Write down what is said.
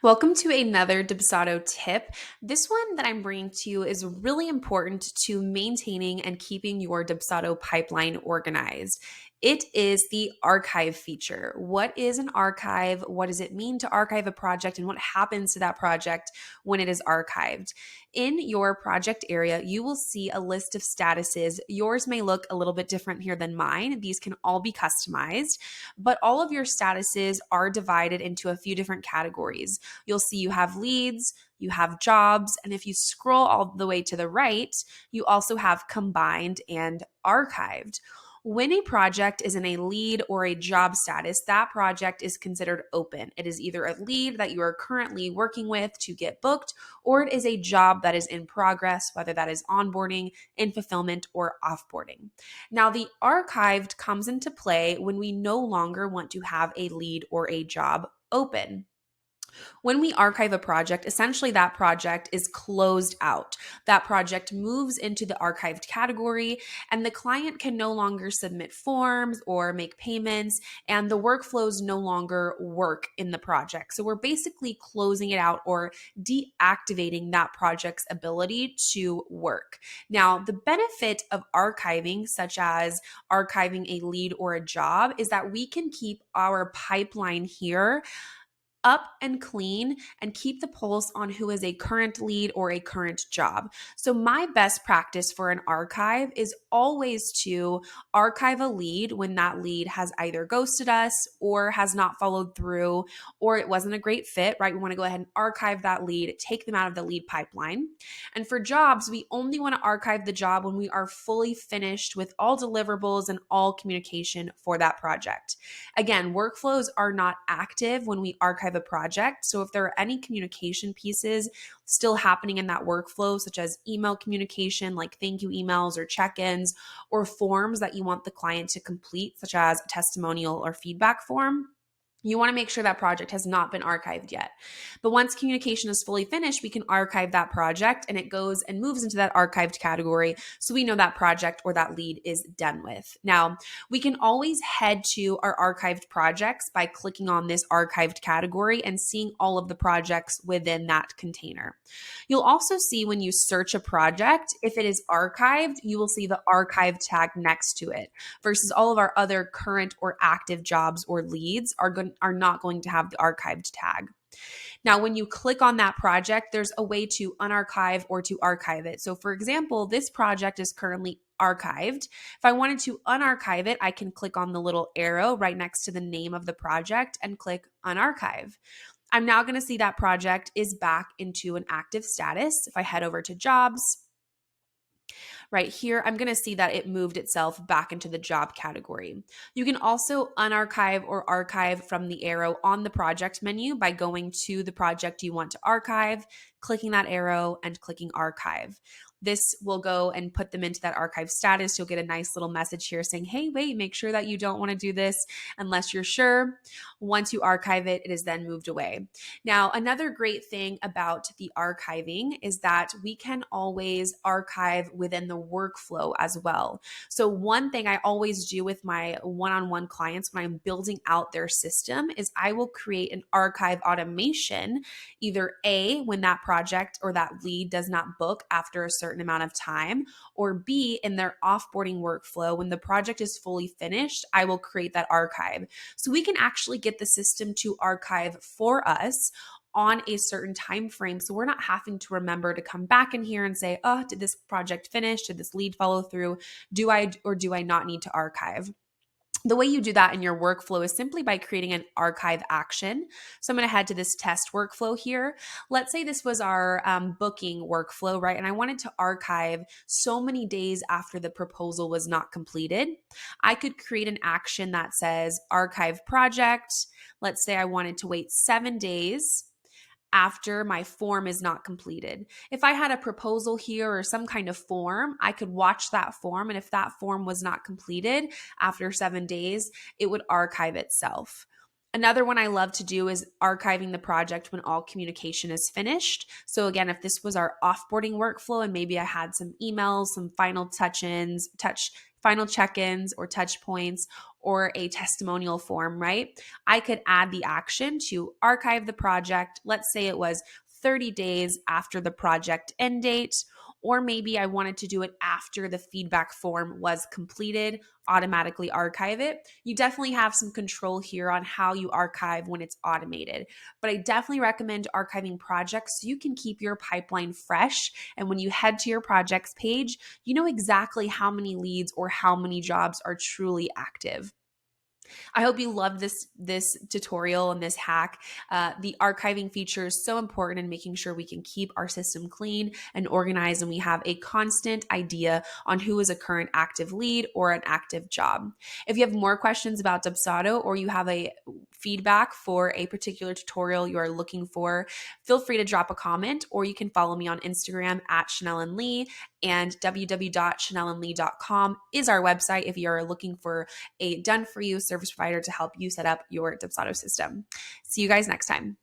Welcome to another Dubsado tip. This one that I'm bringing to you is really important to maintaining and keeping your Dubsado pipeline organized. It is the archive feature. What is an archive? What does it mean to archive a project? And what happens to that project when it is archived? In your project area, you will see a list of statuses. Yours may look a little bit different here than mine. These can all be customized, but all of your statuses are divided into a few different categories. You'll see you have leads, you have jobs, and if you scroll all the way to the right, you also have combined and archived. When a project is in a lead or a job status, that project is considered open. It is either a lead that you are currently working with to get booked, or it is a job that is in progress, whether that is onboarding, in fulfillment, or offboarding. Now, the archived comes into play when we no longer want to have a lead or a job open. When we archive a project, essentially that project is closed out. That project moves into the archived category, and the client can no longer submit forms or make payments, and the workflows no longer work in the project. So we're basically closing it out or deactivating that project's ability to work. Now, the benefit of archiving, such as archiving a lead or a job, is that we can keep our pipeline here up and clean and keep the pulse on who is a current lead or a current job. So my best practice for an archive is always to archive a lead when that lead has either ghosted us or has not followed through or it wasn't a great fit, right? We want to go ahead and archive that lead, take them out of the lead pipeline. And for jobs, we only want to archive the job when we are fully finished with all deliverables and all communication for that project. Again, workflows are not active when we archive a project. So if there are any communication pieces still happening in that workflow, such as email communication, like thank you emails or check-ins, or forms that you want the client to complete, such as a testimonial or feedback form, you want to make sure that project has not been archived yet. But once communication is fully finished, we can archive that project and it goes and moves into that archived category. So we know that project or that lead is done with. Now, we can always head to our archived projects by clicking on this archived category and seeing all of the projects within that container. You'll also see when you search a project, if it is archived, you will see the archive tag next to it versus all of our other current or active jobs or leads are not going to have the archived tag. Now, when you click on that project, there's a way to unarchive or to archive it. So for example, this project is currently archived. If I wanted to unarchive it, I can click on the little arrow right next to the name of the project and click unarchive. I'm now going to see that project is back into an active status. If I head over to jobs, right here, I'm going to see that it moved itself back into the job category. You can also unarchive or archive from the arrow on the project menu by going to the project you want to archive, clicking that arrow and clicking archive. This will go and put them into that archive status. You'll get a nice little message here saying, hey, wait, make sure that you don't want to do this unless you're sure. Once you archive it, it is then moved away. Now, another great thing about the archiving is that we can always archive within the workflow as well. So one thing I always do with my one-on-one clients when I'm building out their system is I will create an archive automation, either A, when that project or that lead does not book after a certain amount of time, or B, in their offboarding workflow, when the project is fully finished, I will create that archive. So we can actually get the system to archive for us on a certain time frame. So we're not having to remember to come back in here and say, oh, did this project finish? Did this lead follow through? Do I or do I not need to archive? The way you do that in your workflow is simply by creating an archive action. So I'm going to head to this test workflow here. Let's say this was our booking workflow, right? And I wanted to archive so many days after the proposal was not completed. I could create an action that says archive project. Let's say I wanted to wait 7 days after my form is not completed. If I had a proposal here or some kind of form, I could watch that form. And if that form was not completed after 7 days, it would archive itself. Another one I love to do is archiving the project when all communication is finished. So again, if this was our offboarding workflow and maybe I had some emails, some final touch final check-ins or touch points or a testimonial form, right? I could add the action to archive the project. Let's say it was 30 days after the project end date, or maybe I wanted to do it after the feedback form was completed, automatically archive it. You definitely have some control here on how you archive when it's automated, but I definitely recommend archiving projects so you can keep your pipeline fresh. And when you head to your projects page, you know exactly how many leads or how many jobs are truly active. I hope you loved this tutorial and this hack. The archiving feature is so important in making sure we can keep our system clean and organized, and we have a constant idea on who is a current active lead or an active job. If you have more questions about Dubsado or you have a feedback for a particular tutorial you are looking for, feel free to drop a comment, or you can follow me on Instagram at Chanel and Lee, and www.chanelandlee.com is our website if you're looking for a done for you service provider to help you set up your Dubsado system. See you guys next time.